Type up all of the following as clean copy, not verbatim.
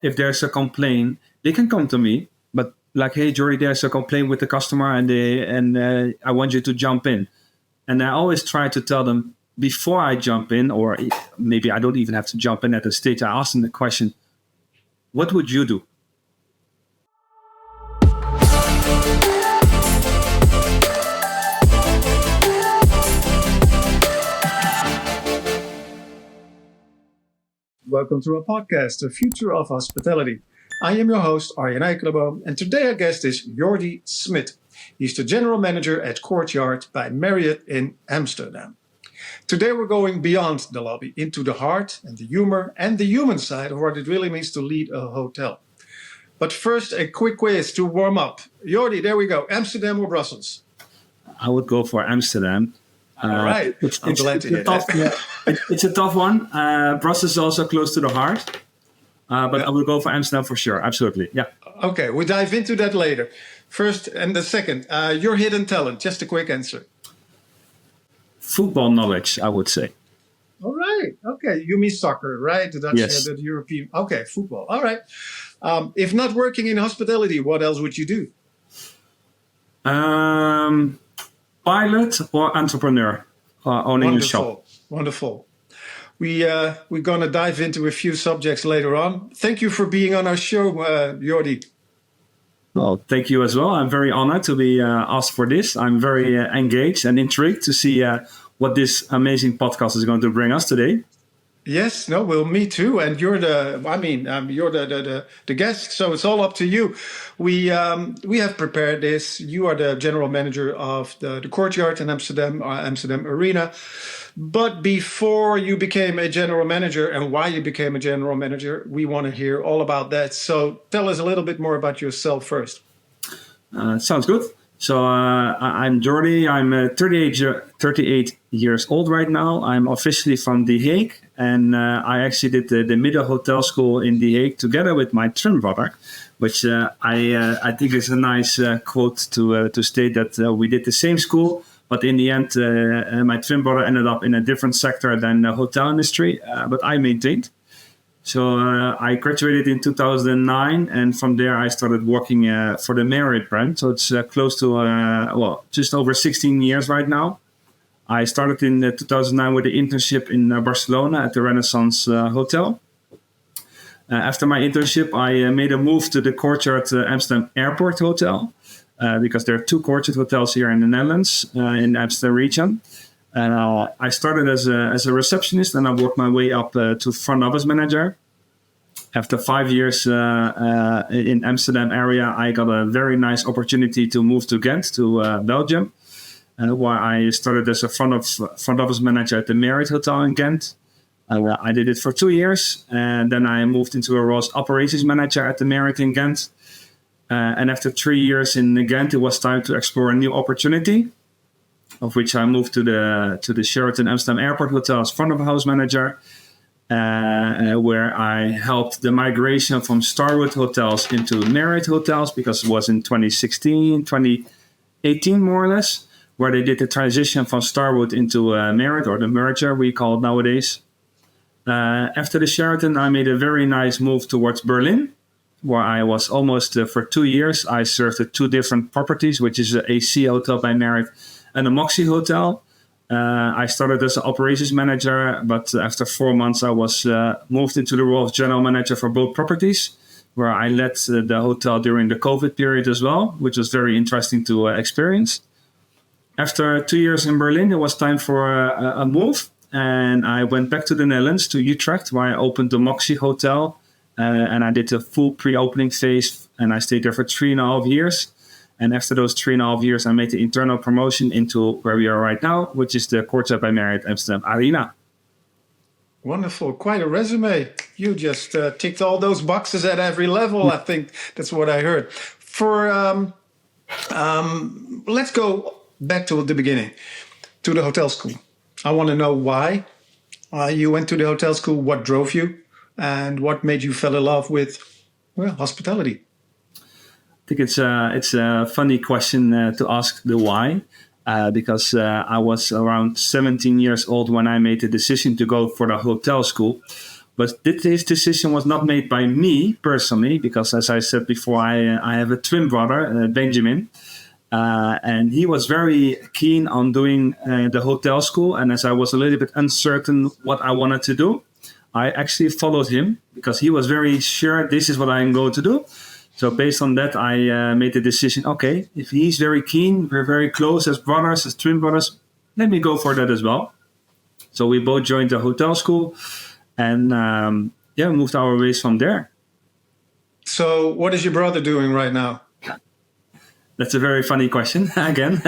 if there's a complaint, they can come to me. But like, hey, Jordy, there's a complaint with the customer, and I want you to jump in. And I always try to tell them before I jump in, or maybe I don't even have to jump in at the stage. I ask them the question, what would you do? Welcome to our podcast, The Future of Hospitality. I am your host, Arjen Eikelenboom, and today our guest is Jordy Smit. He's the general manager at Courtyard by Marriott in Amsterdam. Today we're going beyond the lobby, into the heart and the humor and the human side of what it really means to lead a hotel. But first, a quick quiz to warm up. Jordy, there we go. Amsterdam or Brussels? I would go for Amsterdam. All right. I'm glad to hear that. It's a tough one. Brussels is also close to the heart. But I will go for Amsterdam for sure. Absolutely. Yeah. Okay. We'll dive into that later. First and the second, your hidden talent. Just a quick answer. Football knowledge, I would say. All right. Okay. You mean soccer, right? That's yes. The European. Okay. Football. All right. If not working in hospitality, what else would you do? Pilot or entrepreneur, owning a shop. Wonderful. We're going to dive into a few subjects later on. Thank you for being on our show, Jordy. Well, thank you as well. I'm very honored to be asked for this. I'm very engaged and intrigued to see what this amazing podcast is going to bring us today. Yes, no, well, me too. And you're the guest, so it's all up to you. We have prepared this. You are the general manager of the Courtyard in Amsterdam Arena. But before you became a general manager and why you became a general manager, we want to hear all about that. So tell us a little bit more about yourself first. Sounds good. So I'm Jordy. I'm 38 years old right now. I'm officially from The Hague, and I actually did the middle hotel school in The Hague together with my twin brother, which I think is a nice quote to state that we did the same school, but in the end, my twin brother ended up in a different sector than the hotel industry, but I maintained. So I graduated in 2009, and from there I started working for the Marriott brand. So it's close to, just over 16 years right now. I started in 2009 with an internship in Barcelona at the Renaissance Hotel. After my internship, I made a move to the Courtyard Amsterdam Airport Hotel because there are two Courtyard hotels here in the Netherlands, in the Amsterdam region. And I started as a receptionist, and I worked my way up to front office manager. After 5 years in Amsterdam area, I got a very nice opportunity to move to Ghent, to Belgium, where I started as a front office manager at the Marriott Hotel in Ghent. I did it for 2 years, and then I moved into a role as operations manager at the Marriott in Ghent. And after 3 years in Ghent, it was time to explore a new opportunity, of which I moved to the Sheraton Amsterdam Airport Hotel as front of house manager, where I helped the migration from Starwood hotels into Marriott hotels, because it was in 2016, 2018 more or less, where they did the transition from Starwood into Marriott, or the merger we call it nowadays. After the Sheraton, I made a very nice move towards Berlin, where I was almost for 2 years. I served at two different properties, which is a AC Hotel by Marriott and a Moxie Hotel. I started as an operations manager, but after 4 months, I was moved into the role of general manager for both properties, where I led the hotel during the COVID period as well, which was very interesting to experience. After 2 years in Berlin, it was time for a move, and I went back to the Netherlands, to Utrecht, where I opened the Moxie Hotel, and I did a full pre-opening phase, and I stayed there for 3.5 years. And after those 3.5 years, I made the internal promotion into where we are right now, which is the Courtyard by Marriott Amsterdam Arena. Wonderful. Quite a resume. You just ticked all those boxes at every level. I think that's what I heard. Let's go back to the beginning, to the hotel school. I want to know why you went to the hotel school, what drove you, and what made you fall in love with, hospitality. I think it's a funny question to ask, the why, because I was around 17 years old when I made the decision to go for the hotel school, But this decision was not made by me personally, because as I said before, I have a twin brother, Benjamin, and he was very keen on doing the hotel school. And as I was a little bit uncertain what I wanted to do, I actually followed him because he was very sure this is what I'm going to do. So based on that, I made the decision, okay, if he's very keen, we're very close as brothers, as twin brothers, let me go for that as well. So we both joined the hotel school and moved our ways from there. So what is your brother doing right now? That's a very funny question again.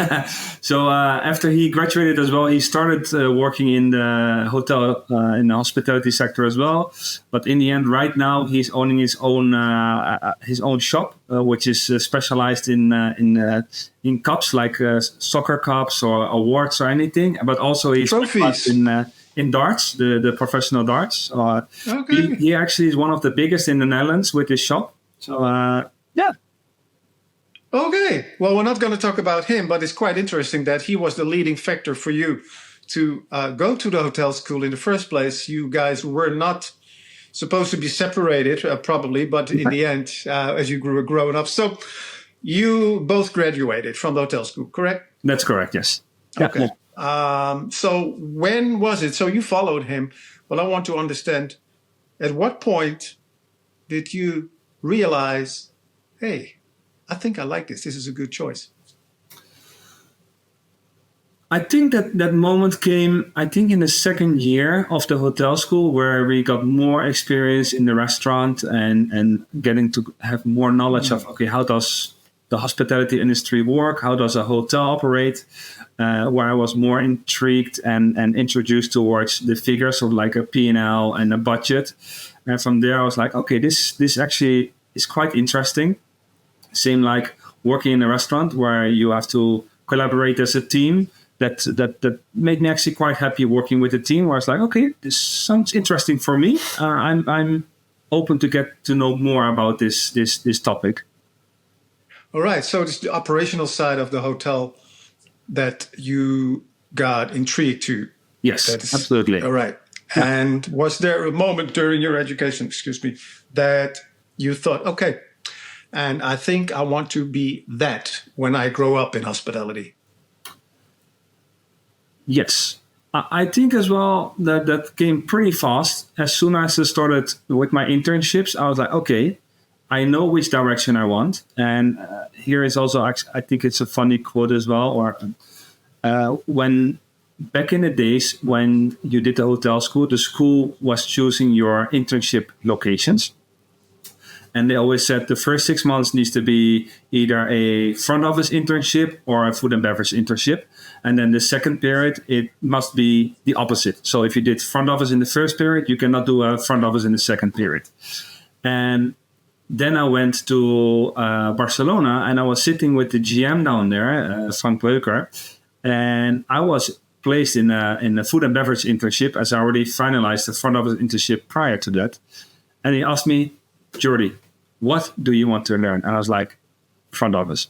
So after he graduated as well, he started working in the hotel, in the hospitality sector as well. But in the end, right now, he's owning his own shop, which is specialized in cups like soccer cups or awards or anything. But also he's trophies in darts, the professional darts. Okay. He actually is one of the biggest in the Netherlands with his shop. So yeah. Okay, well, we're not going to talk about him, but it's quite interesting that he was the leading factor for you to go to the hotel school in the first place. You guys were not supposed to be separated, probably, but in the end, as you grew growing up. So you both graduated from the hotel school, correct? That's correct, yes. Okay. So when was it? So you followed him. Well, I want to understand, at what point did you realize, hey, I think I like this. This is a good choice. I think that moment came, I think, in the second year of the hotel school, where we got more experience in the restaurant and getting to have more knowledge of, okay, how does the hospitality industry work? How does a hotel operate? Where I was more intrigued and introduced towards the figures of like a P&L and a budget. And from there, I was like, okay, this actually is quite interesting. Same like working in a restaurant where you have to collaborate as a team. That made me actually quite happy working with a team where I was like, okay, this sounds interesting for me. I'm open to get to know more about this topic. All right. So it's the operational side of the hotel that you got intrigued to. Yes, absolutely. All right. Yeah. And was there a moment during your education, that you thought, okay, and I think I want to be that when I grow up in hospitality? Yes. I think as well that came pretty fast. As soon as I started with my internships, I was like, okay, I know which direction I want. And here is also, I think it's a funny quote as well. Or when back in the days when you did the hotel school, the school was choosing your internship locations. And they always said the first 6 months needs to be either a front office internship or a food and beverage internship. And then the second period, it must be the opposite. So if you did front office in the first period, you cannot do a front office in the second period. And then I went to Barcelona and I was sitting with the GM down there, Frank Beuker. And I was placed in a food and beverage internship as I already finalized the front office internship prior to that. And he asked me, Jordy, what do you want to learn? And I was like, front office.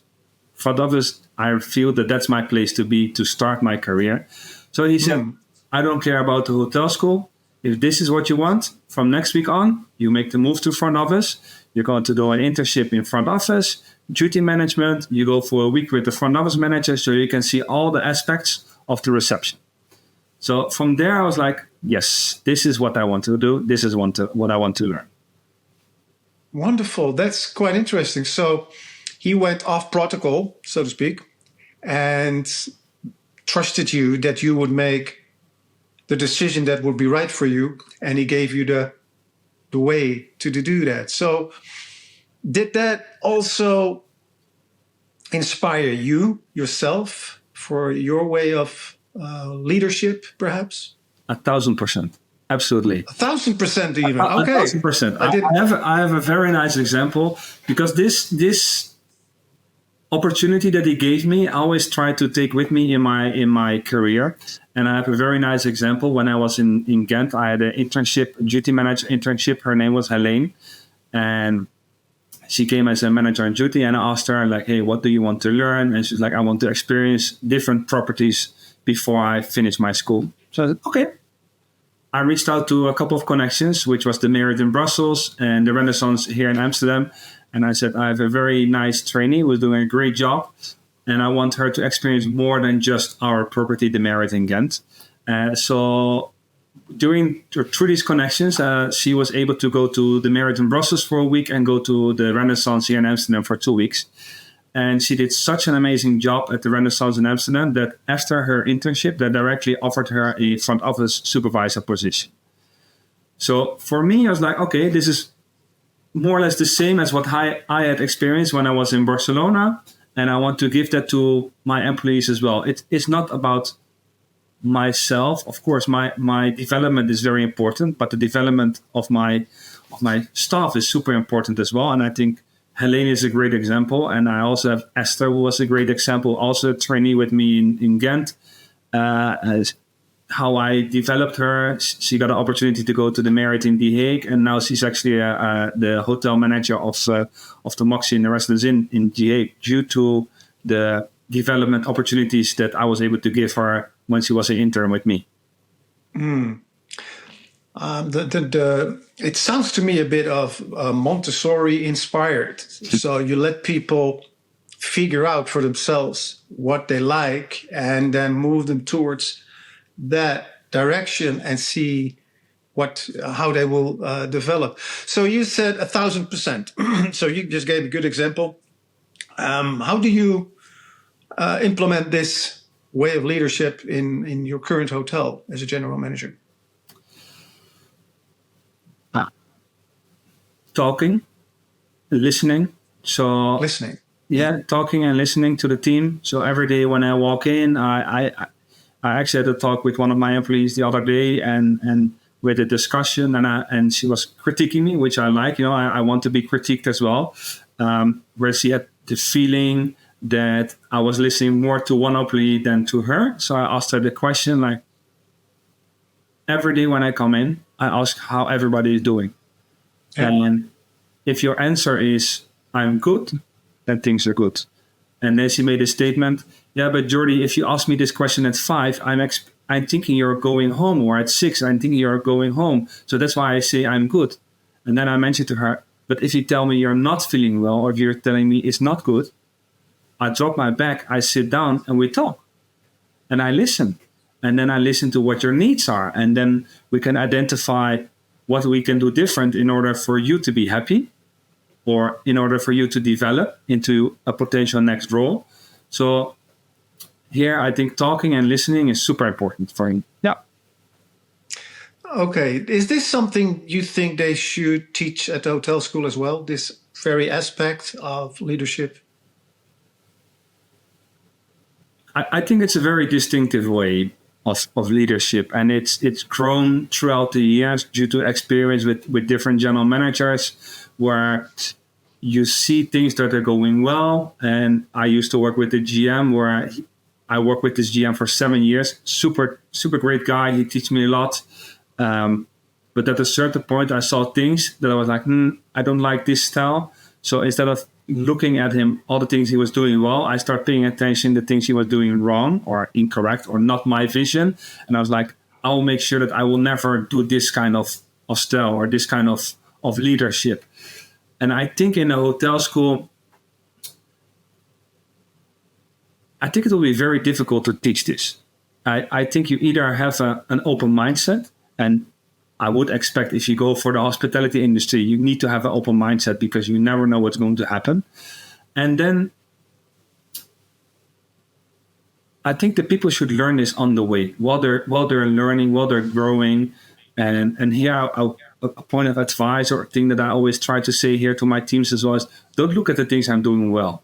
Front office, I feel that that's my place to be to start my career. So he said, I don't care about the hotel school. If this is what you want, from next week on, you make the move to front office. You're going to do an internship in front office, duty management. You go for a week with the front office manager so you can see all the aspects of the reception. So from there, I was like, yes, this is what I want to do. This is what I want to learn. Wonderful. That's quite interesting. So he went off protocol, so to speak, and trusted you that you would make the decision that would be right for you. And he gave you the way to do that. So did that also inspire you yourself for your way of leadership, perhaps? 1,000%. Absolutely. 1,000% even. Okay. 1,000%. I have a very nice example because this opportunity that he gave me, I always try to take with me in my career. And I have a very nice example. When I was in Ghent, I had an internship, duty manager internship. Her name was Helene. And she came as a manager on duty. And I asked her, like, hey, what do you want to learn? And she's like, I want to experience different properties before I finish my school. So I said, okay. I reached out to a couple of connections, which was the Marriott in Brussels and the Renaissance here in Amsterdam. And I said, I have a very nice trainee who's doing a great job. And I want her to experience more than just our property, the Marriott in Ghent. So through these connections, she was able to go to the Marriott in Brussels for a week and go to the Renaissance here in Amsterdam for 2 weeks. And she did such an amazing job at the Renaissance in Amsterdam that after her internship, they directly offered her a front office supervisor position. So for me, I was like, okay, this is more or less the same as what I had experienced when I was in Barcelona. And I want to give that to my employees as well. It's not about myself. Of course, my development is very important, but the development of my staff is super important as well. And I think Helene is a great example. And I also have Esther, who was a great example, also a trainee with me in Ghent. How I developed her, she got an opportunity to go to the Marriott in The Hague. And now she's actually the hotel manager of the Moxie in the Residence Inn in The Hague, due to the development opportunities that I was able to give her when she was an intern with me. It sounds to me a bit of Montessori inspired. So you let people figure out for themselves what they like and then move them towards that direction and see how they will develop. So you said 1,000%. So you just gave a good example. How do you implement this way of leadership in your current hotel as a general manager? Talking, listening. So listening. Yeah, talking and listening to the team. So every day when I walk in, I actually had a talk with one of my employees the other day, and with a discussion, and she was critiquing me, which I like. I want to be critiqued as well. Where she had the feeling that I was listening more to one employee than to her. So I asked her the question, like, every day when I come in, I ask how everybody is doing. Yeah. And if your answer is, I'm good, then things are good. And then she made a statement, yeah, but Jordy, if you ask me this question at 5, I'm thinking you're going home, or at 6, I'm thinking you're going home. So that's why I say I'm good. And then I mentioned to her, but if you tell me you're not feeling well, or if you're telling me it's not good, I drop my bag, I sit down, and we talk. And I listen. And then I listen to what your needs are. And then we can identify what we can do different in order for you to be happy, or in order for you to develop into a potential next role. So here, I think talking and listening is super important for him. Yeah. Okay. Is this something you think they should teach at the hotel school as well, this very aspect of leadership? I think it's a very distinctive way of leadership, and it's grown throughout the years due to experience with different general managers, where you see things that are going well. And I used to work with the GM, where I worked with this GM for 7 years. Super great guy. He teach me a lot. But at a certain point, I saw things that I was like, I don't like this style. So instead of looking at him, all the things he was doing well, I started paying attention to the things he was doing wrong or incorrect or not my vision. And I was like, I will make sure that I will never do this kind of style or this kind of leadership. And I think in a hotel school, I think it will be very difficult to teach this. I think you either have an open mindset, and I would expect if you go for the hospitality industry, you need to have an open mindset because you never know what's going to happen. And then I think the people should learn this on the way, while they're learning, while they're growing. And here, a point of advice or thing that I always try to say here to my teams as well is, don't look at the things I'm doing well.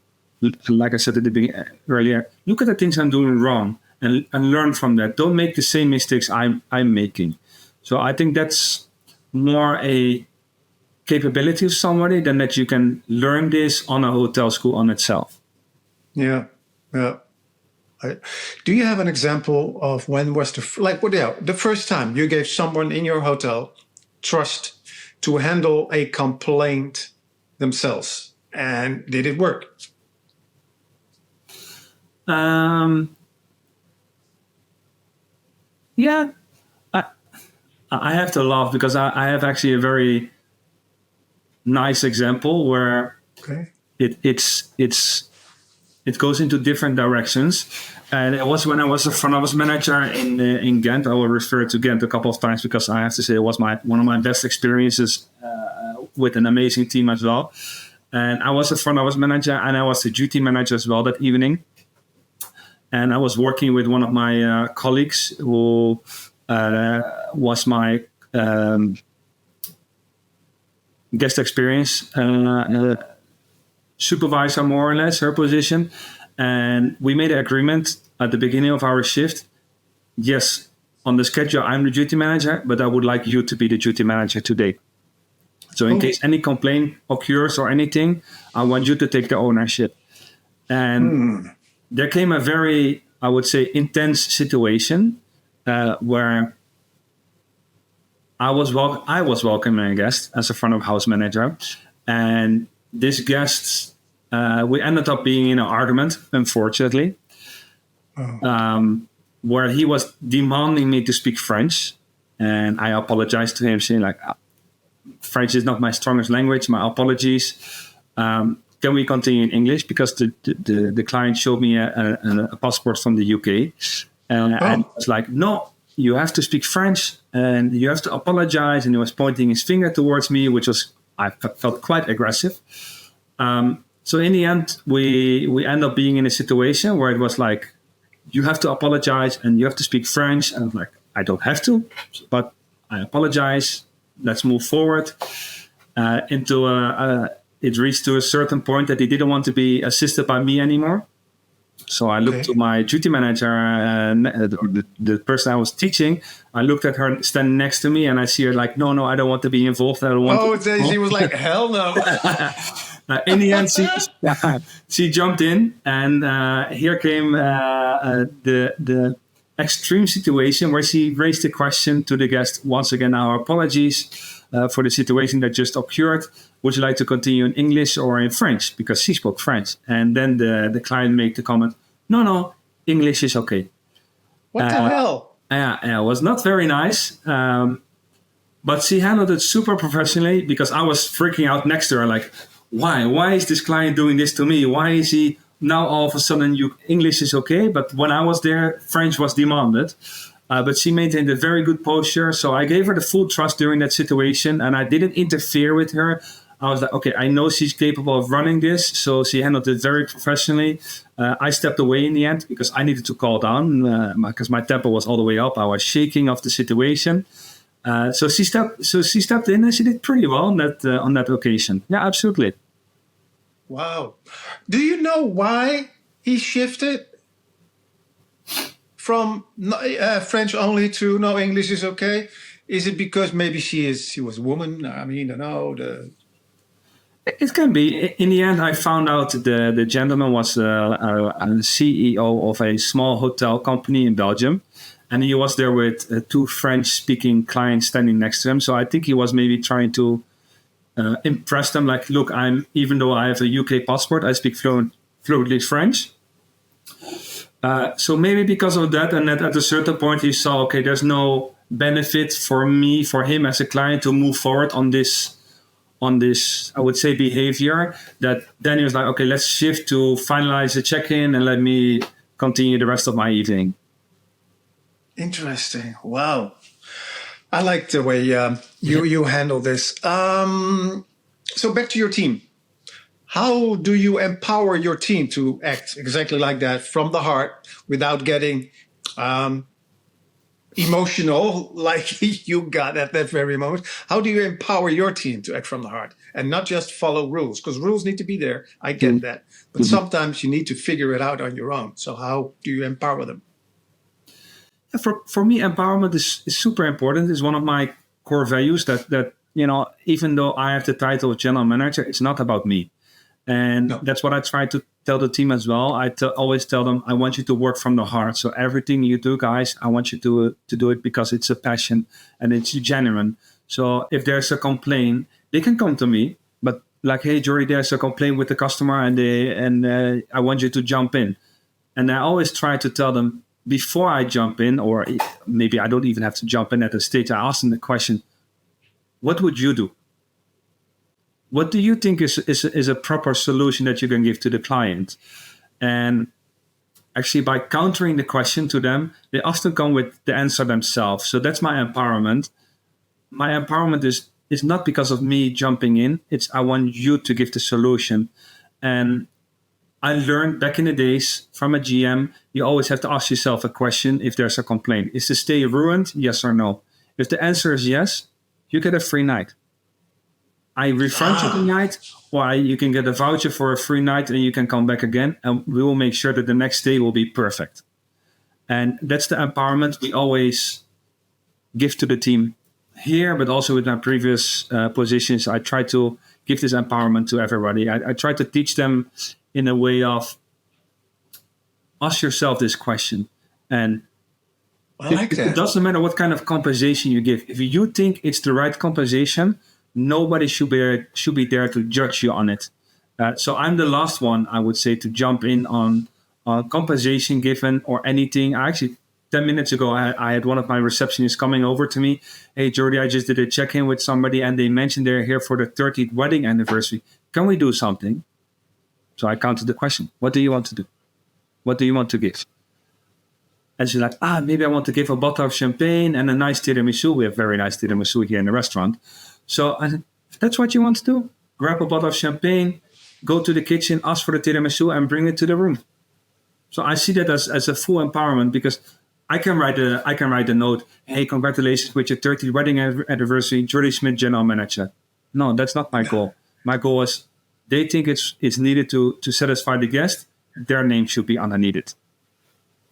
Like I said at the beginning earlier, look at the things I'm doing wrong and learn from that. Don't make the same mistakes I'm making. So I think that's more a capability of somebody than that you can learn this on a hotel school on itself. Yeah. Do you have an example of when was the first time you gave someone in your hotel trust to handle a complaint themselves, and did it work? Yeah. I have to laugh because I have actually a very nice example where Okay. it goes into different directions. And it was when I was a front office manager in Ghent. I will refer to Ghent a couple of times because I have to say it was one of my best experiences with an amazing team as well. And I was a front office manager and I was the duty manager as well that evening. And I was working with one of my colleagues who was my guest experience supervisor, more or less, her position. And we made an agreement at the beginning of our shift. Yes, on the schedule, I'm the duty manager, but I would like you to be the duty manager today. So in case any complaint occurs or anything, I want you to take the ownership. And there came a very, I would say, intense situation where I was welcoming a guest as a front of house manager. And this guest, we ended up being in an argument, unfortunately, where he was demanding me to speak French. And I apologized to him, saying like, French is not my strongest language, my apologies. Can we continue in English? Because the client showed me a passport from the UK. And I was like, no, you have to speak French and you have to apologize. And he was pointing his finger towards me, which was, I felt quite aggressive. So in the end, we end up being in a situation where it was like, you have to apologize and you have to speak French. And I'm like, I don't have to, but I apologize. Let's move forward. It reached to a certain point that he didn't want to be assisted by me anymore. So I looked to my duty manager, the person I was teaching. I looked at her standing next to me, and I see her like, no, I don't want to be involved. I don't want. She was like, hell no. In the end, she jumped in, and here came the extreme situation where she raised the question to the guest. Once again, our apologies for the situation that just occurred. Would you like to continue in English or in French? Because she spoke French. And then the client made the comment, no, English is okay. What the hell? Yeah, it was not very nice. But she handled it super professionally because I was freaking out next to her. Like, why? Why is this client doing this to me? Why is he now all of a sudden English is okay? But when I was there, French was demanded. But she maintained a very good posture. So I gave her the full trust during that situation. And I didn't interfere with her. I was like, okay, I know she's capable of running this. So she handled it very professionally. I stepped away in the end because I needed to calm down because my temper was all the way up. I was shaking of the situation. So she stepped in and she did pretty well on that occasion. Yeah, absolutely. Wow. Do you know why he shifted from French only to no, English is okay? Is it because maybe she was a woman? I mean, I know It can be. In the end, I found out the gentleman was a CEO of a small hotel company in Belgium. And he was there with two French-speaking clients standing next to him. So I think he was maybe trying to impress them. Like, look, even though I have a UK passport, I speak fluently French. So maybe because of that, and that at a certain point he saw, okay, there's no benefit for him as a client to move forward on this, I would say, behavior, that then he was like, okay, let's shift to finalize the check-in and let me continue the rest of my evening. Interesting. Wow. I like the way you handle this. So back to your team. How do you empower your team to act exactly like that from the heart without getting emotional like you got at that very moment? How do you empower your team to act from the heart and not just follow rules? Because rules need to be there. I get that. But sometimes you need to figure it out on your own. So how do you empower them? For me, empowerment is super important. It's one of my core values that even though I have the title of general manager, it's not about me. And that's what I try to tell the team as well. I always tell them, I want you to work from the heart. So everything you do, guys, I want you to do it because it's a passion and it's genuine. So if there's a complaint, they can come to me. But like, hey, Jordy, there's a complaint with the customer and I want you to jump in. And I always try to tell them, before I jump in, or maybe I don't even have to jump in at the stage, I ask them the question, what would you do? What do you think is a proper solution that you can give to the client? And actually, by countering the question to them, they often come with the answer themselves. So that's my empowerment. My empowerment is not because of me jumping in. It's I want you to give the solution. And I learned back in the days from a GM, you always have to ask yourself a question if there's a complaint. Is the stay ruined? Yes or no? If the answer is yes, you get a free night. I refund you the night, or you can get a voucher for a free night and you can come back again, and we will make sure that the next day will be perfect. And that's the empowerment we always give to the team here, but also with my previous positions. I try to give this empowerment to everybody. I try to teach them in a way of ask yourself this question. And I like that. It doesn't matter what kind of compensation you give. If you think it's the right compensation, nobody should be there to judge you on it. So I'm the last one, I would say, to jump in on compensation given or anything. Actually, 10 minutes ago, I had one of my receptionists coming over to me. Hey, Jordy, I just did a check-in with somebody and they mentioned they're here for the 30th wedding anniversary. Can we do something? So I counted the question. What do you want to do? What do you want to give? And she's like, maybe I want to give a bottle of champagne and a nice tiramisu. We have very nice tiramisu here in the restaurant. So I said, if that's what you want to do, grab a bottle of champagne, go to the kitchen, ask for the tiramisu, and bring it to the room. So I see that as a full empowerment, because I can write a note. Hey, congratulations with your 30th wedding anniversary, Jordy Smit, general manager. No, that's not my goal. My goal is they think it's needed to satisfy the guest. Their name should be underneath it.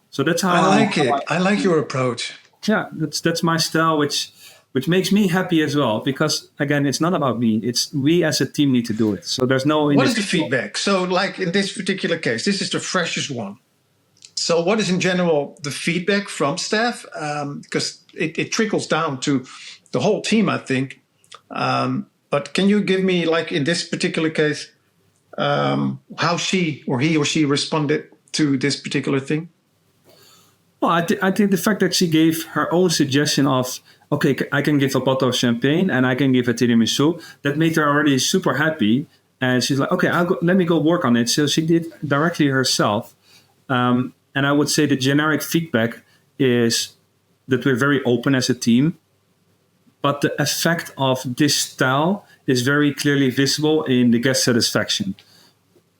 So that's how I like it. I like your approach. Yeah, that's my style, which makes me happy as well, because again, it's not about me. It's we as a team need to do it. So there's no. What is the feedback? So, like in this particular case, this is the freshest one. So, what is in general the feedback from staff? Because it trickles down to the whole team, I think. But can you give me, like in this particular case, how he or she responded to this particular thing? Well, I think the fact that she gave her own suggestion of, okay, I can give a bottle of champagne and I can give a tiramisu, that made her already super happy. And she's like, okay, let me go work on it. So she did directly herself. And I would say the generic feedback is that we're very open as a team. But the effect of this style is very clearly visible in the guest satisfaction.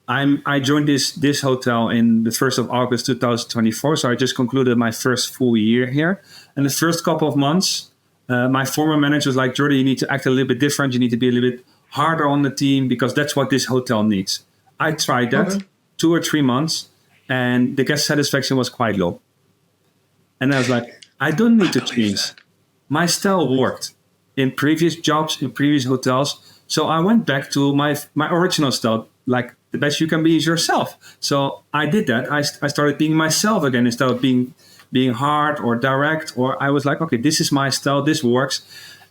I joined this hotel in the 1st of August 2024, so I just concluded my first full year here. And the first couple of months, my former manager was like, Jordy, you need to act a little bit different. You need to be a little bit harder on the team because that's what this hotel needs. I tried that 2 or 3 months, and the guest satisfaction was quite low. And I was like, I don't need to change. My style worked in previous jobs, in previous hotels. So I went back to my original style, like the best you can be is yourself. So I did that. I started being myself again instead of being hard or direct. Or I was like, okay, this is my style. This works.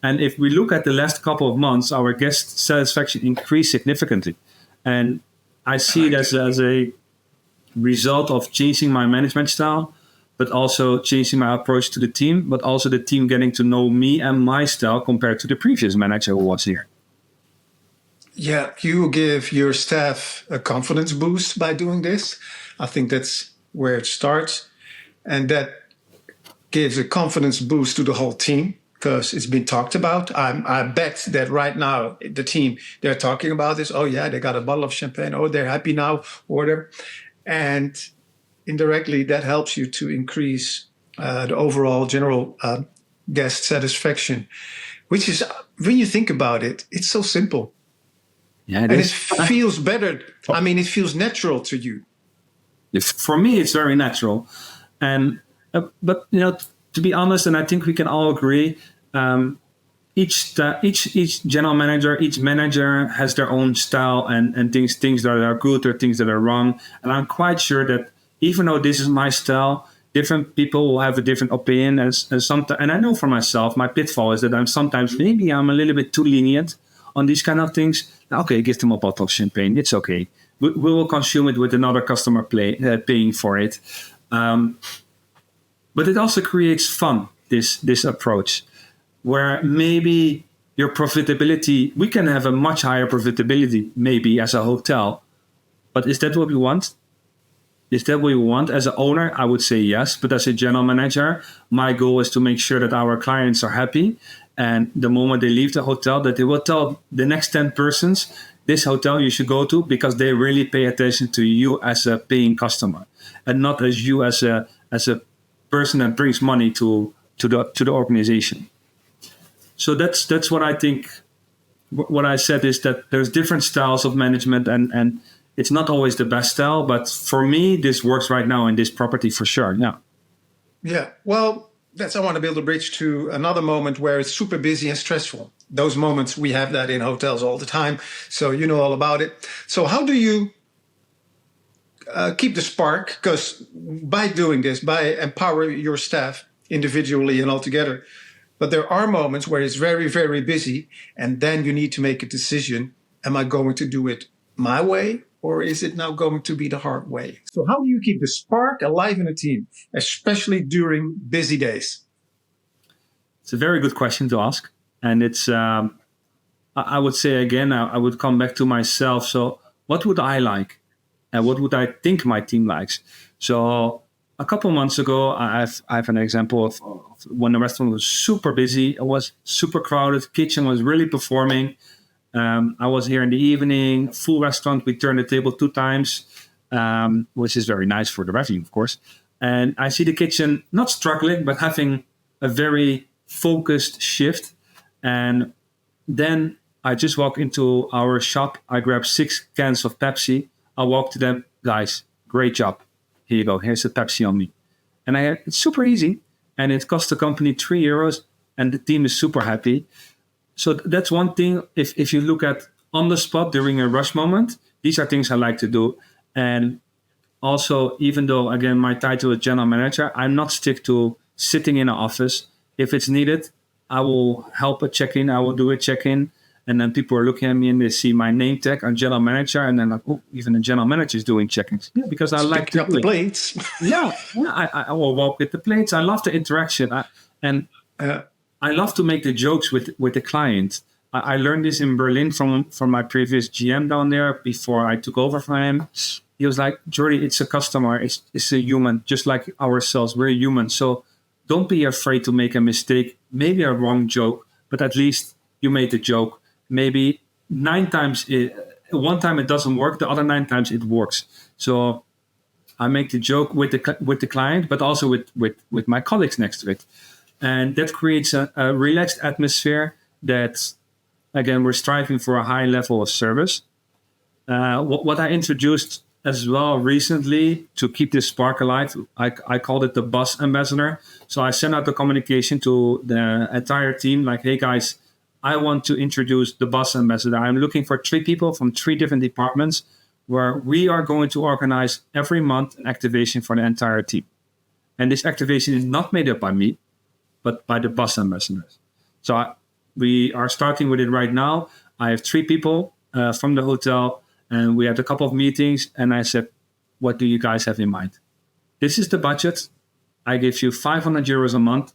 And if we look at the last couple of months, our guest satisfaction increased significantly. And I see it as a result of changing my management style, but also changing my approach to the team, but also the team getting to know me and my style compared to the previous manager who was here. Yeah, you give your staff a confidence boost by doing this. I think that's where it starts. And that gives a confidence boost to the whole team because it's been talked about. I bet that right now, the team, they're talking about this. Oh, yeah, they got a bottle of champagne. Oh, they're happy now, or whatever. And indirectly, that helps you to increase the overall general guest satisfaction, which is, when you think about it, it's so simple. Yeah, it feels better. I mean, it feels natural to you. For me, it's very natural. And but to be honest, and I think we can all agree, each general manager, each manager has their own style and things that are good or things that are wrong. And I'm quite sure that even though this is my style, different people will have a different opinion. And sometimes, and I know for myself, my pitfall is that maybe I'm a little bit too lenient on these kind of things. Okay, give them a bottle of champagne. It's okay. We will consume it with another customer paying for it. But it also creates fun, this approach, where maybe your profitability, we can have a much higher profitability maybe as a hotel. But is that what we want? Is that what we want? As an owner, I would say yes. But as a general manager, my goal is to make sure that our clients are happy. And the moment they leave the hotel, that they will tell the next 10 persons, this hotel you should go to, because they really pay attention to you as a paying customer, and not as you as a person that brings money to the organization. So that's what I think. What I said is that there's different styles of management, and it's not always the best style. But for me, this works right now in this property for sure. Yeah. Yeah. Well, I want to build a bridge to another moment where it's super busy and stressful. Those moments, we have that in hotels all the time. So you know all about it. So how do you keep the spark? Because by doing this, by empowering your staff individually and all together, but there are moments where it's very, very busy, and then you need to make a decision. Am I going to do it my way, or is it now going to be the hard way? So how do you keep the spark alive in a team, especially during busy days? It's a very good question to ask. And it's, I would say again, I would come back to myself. So what would I like? And what would I think my team likes? So a couple months ago, I have an example of when the restaurant was super busy. It was super crowded. Kitchen was really performing. I was here in the evening, full restaurant. We turned the table 2 times, which is very nice for the revenue, of course. And I see the kitchen not struggling, but having a very focused shift. And then I just walk into our shop. I grab 6 cans of Pepsi. I walk to them, guys, great job. Here you go. Here's the Pepsi on me. And it's super easy. And it cost the company €3, and the team is super happy. So that's one thing. If you look at on the spot during a rush moment, these are things I like to do. And also, even though, again, my title is general manager, I'm not stick to sitting in an office. If it's needed, I will help a check-in. I will do a check-in. And then people are looking at me and they see my name tag, I'm general manager. And then like, oh, even the general manager is doing check-ins. Yeah, because I like to pick up the plates. I will walk with the plates. I love the interaction. I love to make the jokes with the client. I learned this in Berlin from my previous GM down there before I took over from him. He was like, Jordy, it's a customer. It's a human, just like ourselves. We're human. So don't be afraid to make a mistake, maybe a wrong joke, but at least you made the joke. Maybe 9 times, one time it doesn't work, the other 9 times it works. So I make the joke with the client, but also with my colleagues next to it. And that creates a relaxed atmosphere that, again, we're striving for a high level of service. What I introduced as well recently to keep this spark alive, I called it the bus ambassador. So I sent out the communication to the entire team like, hey guys, I want to introduce the bus ambassador. I'm looking for 3 people from 3 different departments where we are going to organize every month an activation for the entire team. And this activation is not made up by me, but by the bus ambassadors. So we are starting with it right now. I have 3 people from the hotel, and we had a couple of meetings, and I said, what do you guys have in mind? This is the budget. I give you €500 a month.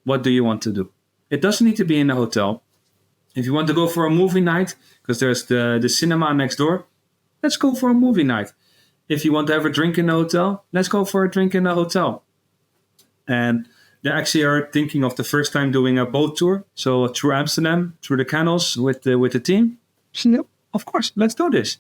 What do you want to do? It doesn't need to be in the hotel. If you want to go for a movie night, because there's the cinema next door, let's go for a movie night. If you want to have a drink in the hotel, let's go for a drink in the hotel. And they actually are thinking of the first time doing a boat tour. So through Amsterdam, through the canals with the team. So, yep, of course, let's do this.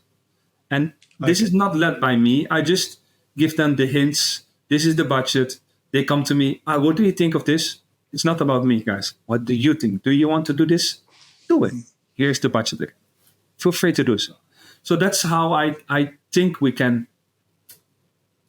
And this is not led by me. I just give them the hints. This is the budget. They come to me. What do you think of this? It's not about me, guys. What do you think? Do you want to do this? Do it. Here's the budget. Feel free to do so. So that's how I think we can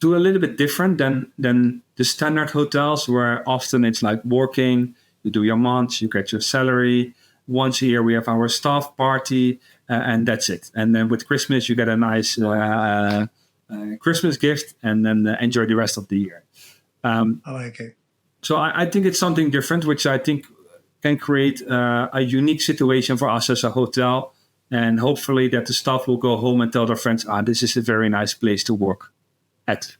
do a little bit different than the standard hotels, where often it's like working, you do your month, you get your salary. Once a year we have our staff party, and that's it. And then with Christmas, you get a nice Christmas gift, and then enjoy the rest of the year. I like it. So I think it's something different, which I think can create a unique situation for us as a hotel. And hopefully that the staff will go home and tell their friends, this is a very nice place to work at.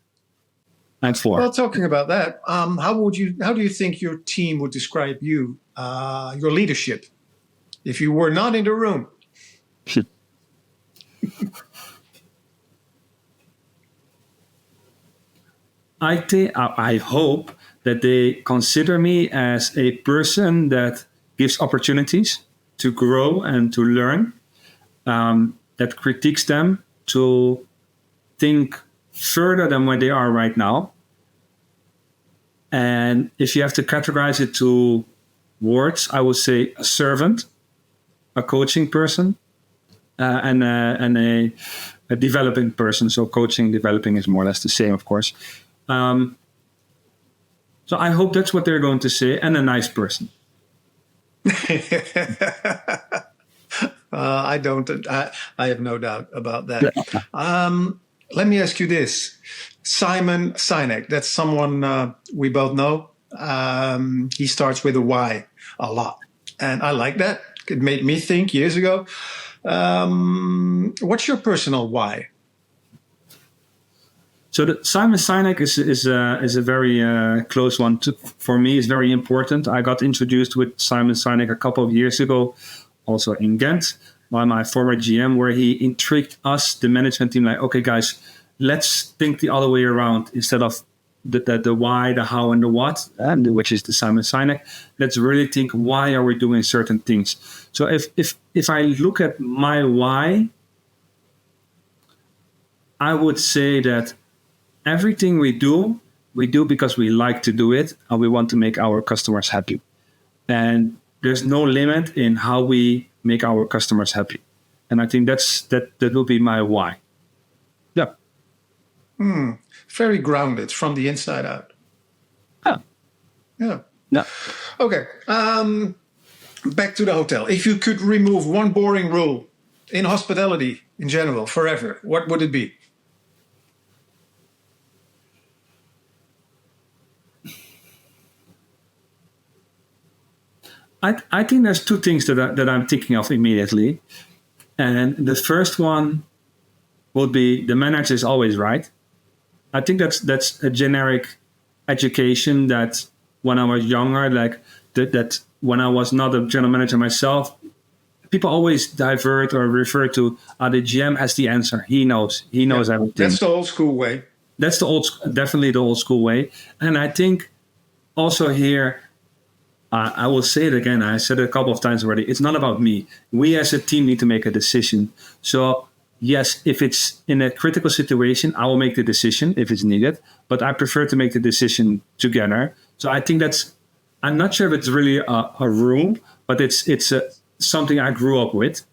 I'm 4. Well, talking about that, how do you think your team would describe you, your leadership, if you were not in the room? I hope that they consider me as a person that gives opportunities to grow and to learn, that critiques them to think further than where they are right now. And if you have to categorize it to words, I would say a servant, a coaching person, and a developing person. So coaching, developing is more or less the same, of course. So I hope that's what they're going to say, and a nice person. I have no doubt about that. Let me ask you this. Simon Sinek, that's someone we both know. He starts with a Y a lot. And I like that. It made me think years ago. What's your personal why? So Simon Sinek is a very close one for me. It's very important. I got introduced with Simon Sinek a couple of years ago, also in Ghent, by my former GM, where he intrigued us, the management team, like, okay, guys, let's think the other way around. Instead of the why, the how, and the what, which is the Simon Sinek, let's really think, why are we doing certain things? So if I look at my why, I would say that everything we do because we like to do it and we want to make our customers happy. And there's no limit in how we make our customers happy. And I think that will be my why. Yeah. Very grounded from the inside out. Yeah. Yeah. Okay. Back to the hotel. If you could remove one boring rule in hospitality in general forever, what would it be? I think there's two things that I'm thinking of immediately. And the first one would be the manager is always right. I think that's a generic education that when I was younger, like that when I was not a general manager myself, people always divert or refer to the GM has the answer. He knows everything. That's the old school way. That's definitely the old school way. And I think also here, I will say it again. I said it a couple of times already. It's not about me. We as a team need to make a decision. So yes, if it's in a critical situation, I will make the decision if it's needed. But I prefer to make the decision together. So I think I'm not sure if it's really a rule, but it's something I grew up with.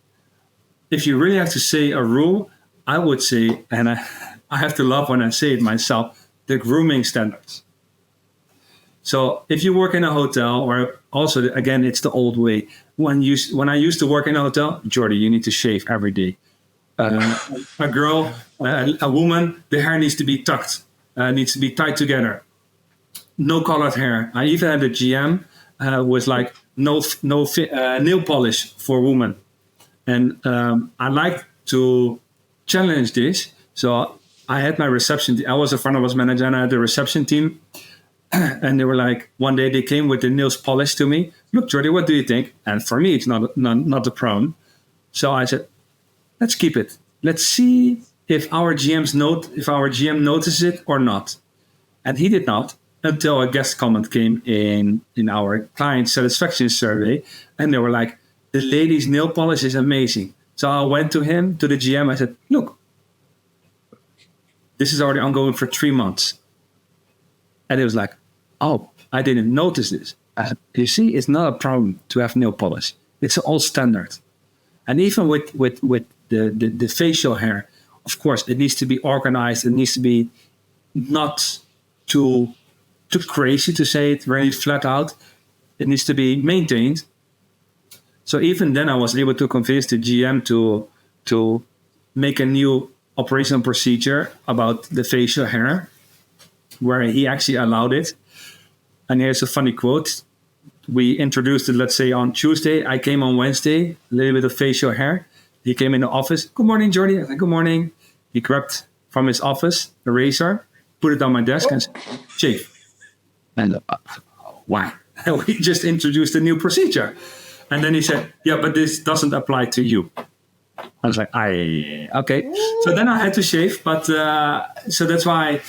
If you really have to say a rule, I would say, and I have to laugh when I say it myself, the grooming standards. So if you work in a hotel, or also, again, it's the old way. When I used to work in a hotel, Jordy, you need to shave every day. A girl, a woman, the hair needs to be tucked, needs to be tied together. No colored hair. I even had a GM with like no nail polish for women. And I like to challenge this. So I had my reception. I was a front office manager and I had the reception team. And they were like, one day they came with the nails polished to me. Look, Jordy, what do you think? And for me, it's not a problem. So I said, let's keep it. Let's see if our GM notices it or not. And he did not until a guest comment came in our client satisfaction survey. And they were like, the lady's nail polish is amazing. So I went to him, to the GM. I said, look, this is already ongoing for 3 months. And he was like, oh, I didn't notice this. I said, you see, it's not a problem to have nail polish. It's all standard. And even with the facial hair, of course, it needs to be organized. It needs to be not too crazy, to say it very flat out. It needs to be maintained. So even then, I was able to convince the GM to make a new operational procedure about the facial hair, where he actually allowed it. And here's a funny quote. We introduced it, let's say, on Tuesday. I came on Wednesday, a little bit of facial hair. He came in the office. Good morning, Jordy. I said, good morning. He grabbed from his office a razor, put it on my desk and say, shave. And why? We just introduced a new procedure. And then he said, yeah, but this doesn't apply to you. I was like, okay. So then I had to shave. But so that's why,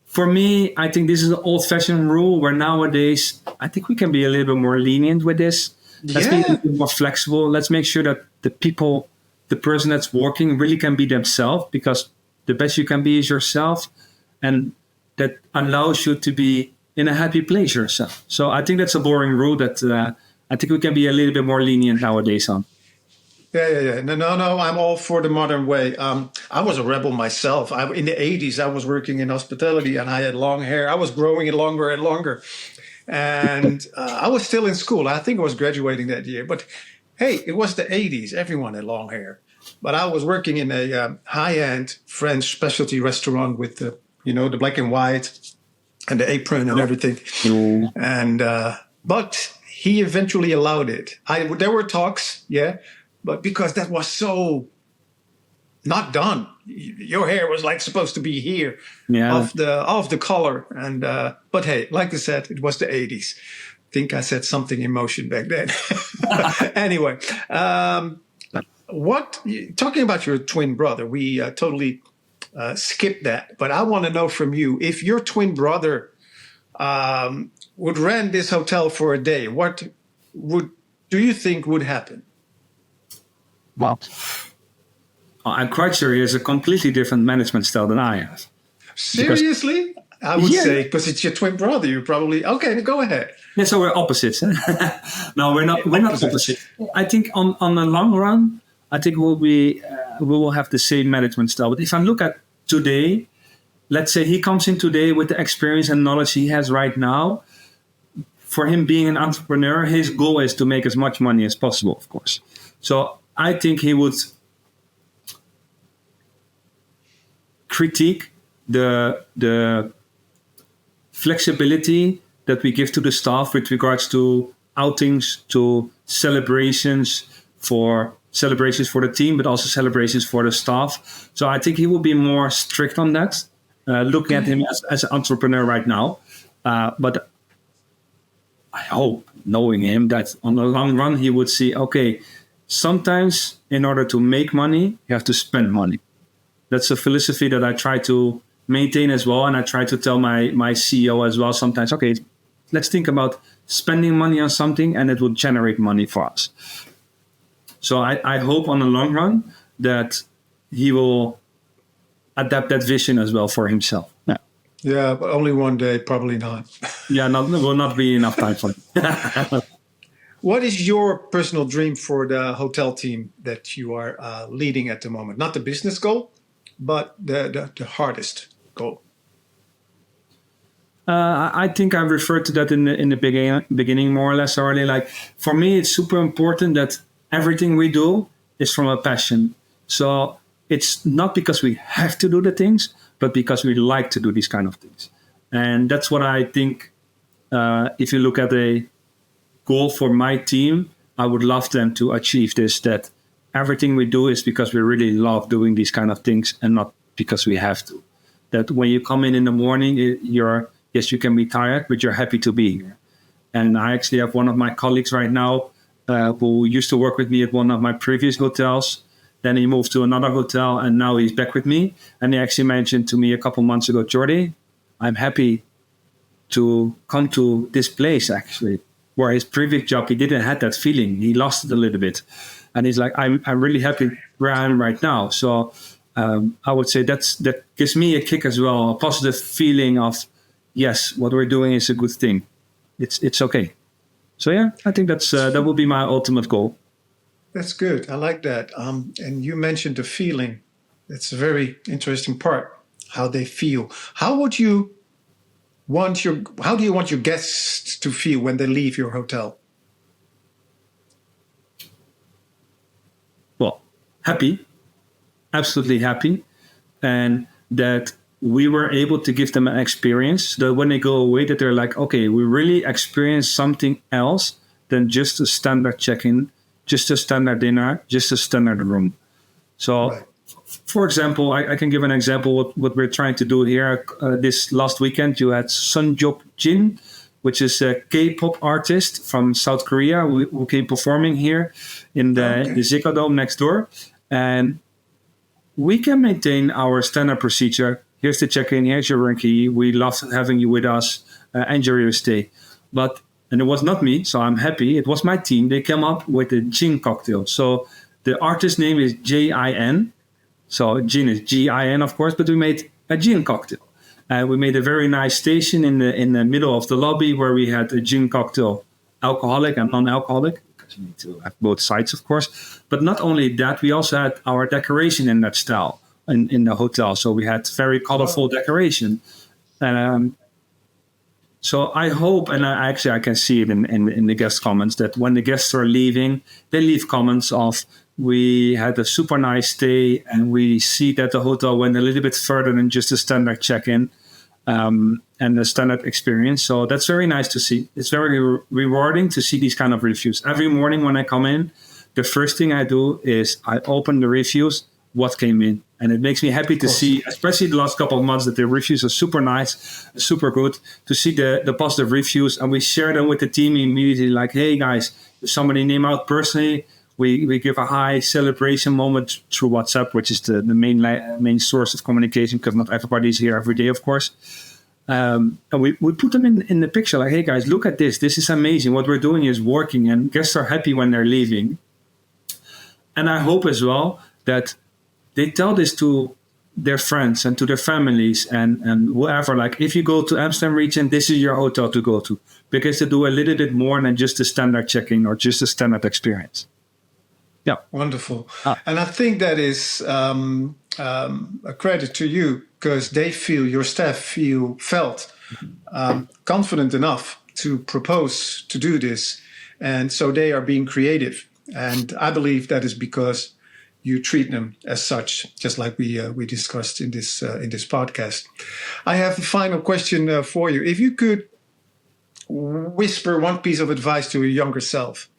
for me, I think this is an old-fashioned rule where nowadays, I think we can be a little bit more lenient with this. Let's be a little bit more flexible. Let's make sure that the person that's working really can be themselves, because the best you can be is yourself. And that allows you to be in a happy place yourself. So I think that's a boring rule that I think we can be a little bit more lenient nowadays on. Yeah. No. I'm all for the modern way. I was a rebel myself. In the 80s, I was working in hospitality and I had long hair. I was growing it longer and longer. And I was still in school. I think I was graduating that year. But hey, it was the 80s. Everyone had long hair. But I was working in a high-end French specialty restaurant with the black and white and the apron and everything. And but he eventually allowed it. There were talks, but because that was so not done. Your hair was like supposed to be here, off the collar. And but hey, like I said, it was the 80s. I think I set something in motion back then. Anyway, talking about your twin brother, we totally skipped that. But I want to know from you, if your twin brother would rent this hotel for a day, what do you think would happen? Well, I'm quite sure he has a completely different management style than I have. Seriously? I would say, because it's your twin brother, you probably... Okay, go ahead. Yeah, so we're opposites. No, we're not opposite. I think on the long run, I think we will have the same management style. But if I look at today, let's say he comes in today with the experience and knowledge he has right now. For him being an entrepreneur, his goal is to make as much money as possible, of course. So I think he would critique the flexibility that we give to the staff with regards to outings, to celebrations for the team, but also celebrations for the staff. So I think he will be more strict on that, looking at him as an entrepreneur right now. But I hope, knowing him, that on the long run, he would see, okay, sometimes in order to make money, you have to spend money. That's a philosophy that I try to maintain as well. And I try to tell my CEO as well sometimes, okay, let's think about spending money on something and it will generate money for us. So I hope on the long run that he will adapt that vision as well for himself. Yeah, but only one day, probably not. Yeah, will not be enough time for it. What is your personal dream for the hotel team that you are leading at the moment? Not the business goal, but the hardest goal. I think I referred to that in the beginning more or less already. Like, for me, it's super important that everything we do is from a passion. So it's not because we have to do the things, but because we like to do these kind of things. And that's what I think, if you look at a goal for my team, I would love them to achieve this, that everything we do is because we really love doing these kind of things and not because we have to. That when you come in the morning, yes, you can be tired, but you're happy to be here. And I actually have one of my colleagues right now who used to work with me at one of my previous hotels. Then he moved to another hotel and now he's back with me. And he actually mentioned to me a couple months ago, Jordy, I'm happy to come to this place actually, where his previous job, he didn't have that feeling. He lost it a little bit. And he's like, I'm really happy where I am right now. So I would say that gives me a kick as well, a positive feeling of, yes, what we're doing is a good thing. It's okay. So yeah, I think that will be my ultimate goal. That's good. I like that. And you mentioned the feeling. That's a very interesting part, how they feel. How do you want your guests to feel when they leave your hotel? Well, happy, absolutely happy. And that we were able to give them an experience that when they go away, that they're like, okay, we really experienced something else than just a standard check-in, just a standard dinner, just a standard room. So For example, I can give an example what we're trying to do here. This last weekend, you had Sunjok Jin, which is a K-pop artist from South Korea who came performing here in the Ziggo Dome next door. And we can maintain our standard procedure. Here's the check-in, here's your room key. We love having you with us. Enjoy your stay. And it was not me, so I'm happy. It was my team. They came up with a gin cocktail. So the artist name is Jin. So gin is Gin, of course, but we made a gin cocktail. We made a very nice station in the middle of the lobby where we had a gin cocktail, alcoholic and non-alcoholic, because you need to have both sides, of course. But not only that, we also had our decoration in that style in the hotel. So we had very colorful decoration. So I hope, and I can see it in the guest comments, that when the guests are leaving, they leave comments of, we had a super nice stay, and we see that the hotel went a little bit further than just a standard check-in and the standard experience. So that's very nice to see. It's very rewarding to see these kind of reviews. Every morning when I come in, the first thing I do is I open the reviews, what came in. And it makes me happy to see, especially the last couple of months, that the reviews are super nice, super good, to see the positive reviews. And we share them with the team immediately, like, hey guys, if somebody name out personally, we give a high celebration moment through WhatsApp, which is the main source of communication, because not everybody is here every day, of course. And we put them in the picture, like, hey guys, look at this. This is amazing. What we're doing is working, and guests are happy when they're leaving. And I hope as well that they tell this to their friends and to their families and whoever. Like, if you go to Amsterdam region, this is your hotel to go to, because they do a little bit more than just a standard check-in or just a standard experience. Yeah. Wonderful. And I think that is a credit to you, because they feel, your staff felt confident enough to propose to do this. And so they are being creative. And I believe that is because you treat them as such, just like we discussed in this podcast. I have a final question for you. If you could whisper one piece of advice to your younger self,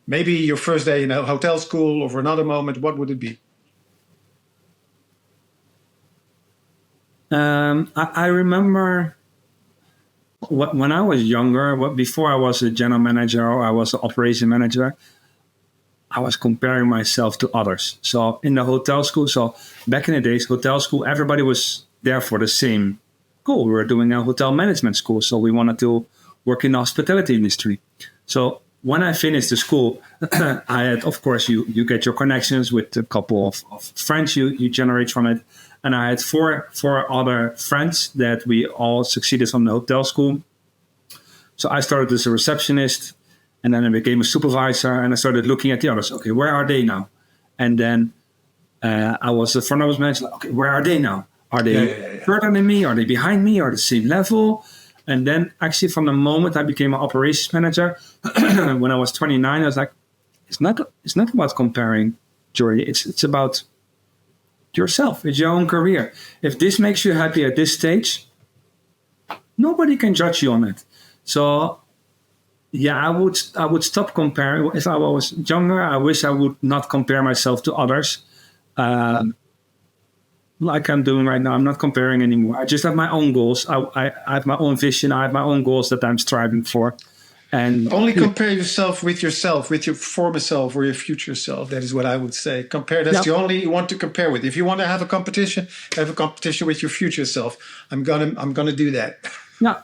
maybe your first day in a hotel school or for another moment, what would it be? I remember when I was younger, before I was a general manager or I was an operation manager, I was comparing myself to others. So in the hotel school, so back in the days, hotel school, everybody was there for the same goal. We were doing a hotel management school, so we wanted to work in the hospitality industry. So when I finished the school, I had, of course, you get your connections with a couple of friends you generate from it. And I had four other friends that we all succeeded from the hotel school. So I started as a receptionist, and then I became a supervisor, and I started looking at the others. Okay, where are they now? And then I was the front office manager. Like, okay, where are they now? Are they further than me? Are they behind me? Are they the same level? And then actually from the moment I became an operations manager, when I was 29, I was like, it's not about comparing, Jordy. It's about yourself. It's your own career. If this makes you happy at this stage, nobody can judge you on it. So yeah, I would stop comparing. If I was younger, I wish I would not compare myself to others. Like I'm doing right now, I'm not comparing anymore. I just have my own goals. I have my own vision. I have my own goals that I'm striving for. And only compare yourself, with your former self or your future self. That is what I would say. Compare. That's the only you want to compare with. If you want to have a competition with your future self. I'm gonna do that. Yeah.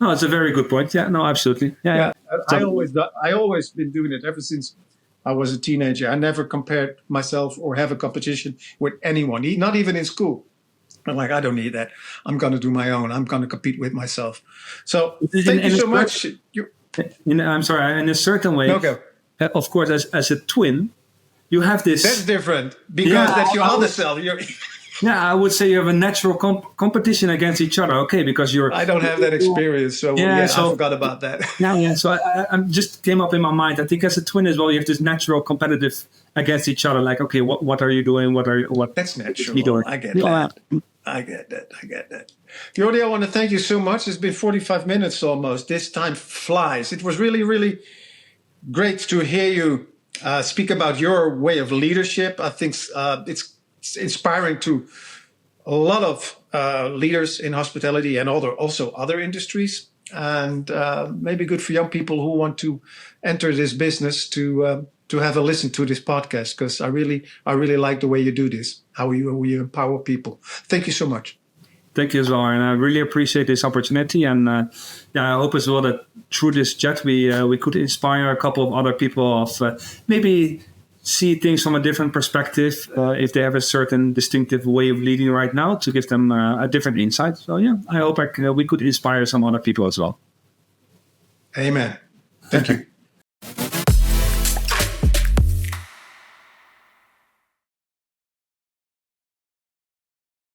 No, it's a very good point. Yeah. No, absolutely. Yeah. I always been doing it ever since I was a teenager. I never compared myself or have a competition with anyone, not even in school. I'm like, I don't need that. I'm going to do my own. I'm going to compete with myself. So thank you so much. I'm sorry. In a certain way, of course, as a twin, you have this. That's different because that's your other self. I would say you have a natural competition against each other. Okay, because I don't have that experience, so I forgot about that. So I just came up in my mind. I think as a twin as well, you have this natural competitive against each other. Like, okay, what are you doing? What? That's natural. I get that. I get that. Jordy, I want to thank you so much. It's been 45 minutes almost. This time flies. It was really, really great to hear you speak about your way of leadership. I think it's inspiring to a lot of leaders in hospitality and also other industries, and maybe good for young people who want to enter this business to have a listen to this podcast, because I really like the way you do this, how you empower people. Thank you so much. Thank you as well, and I really appreciate this opportunity. And I hope as well that through this chat we could inspire a couple of other people of maybe see things from a different perspective, if they have a certain distinctive way of leading right now, to give them a different insight. So yeah, I hope we could inspire some other people as well. Amen. Thank you.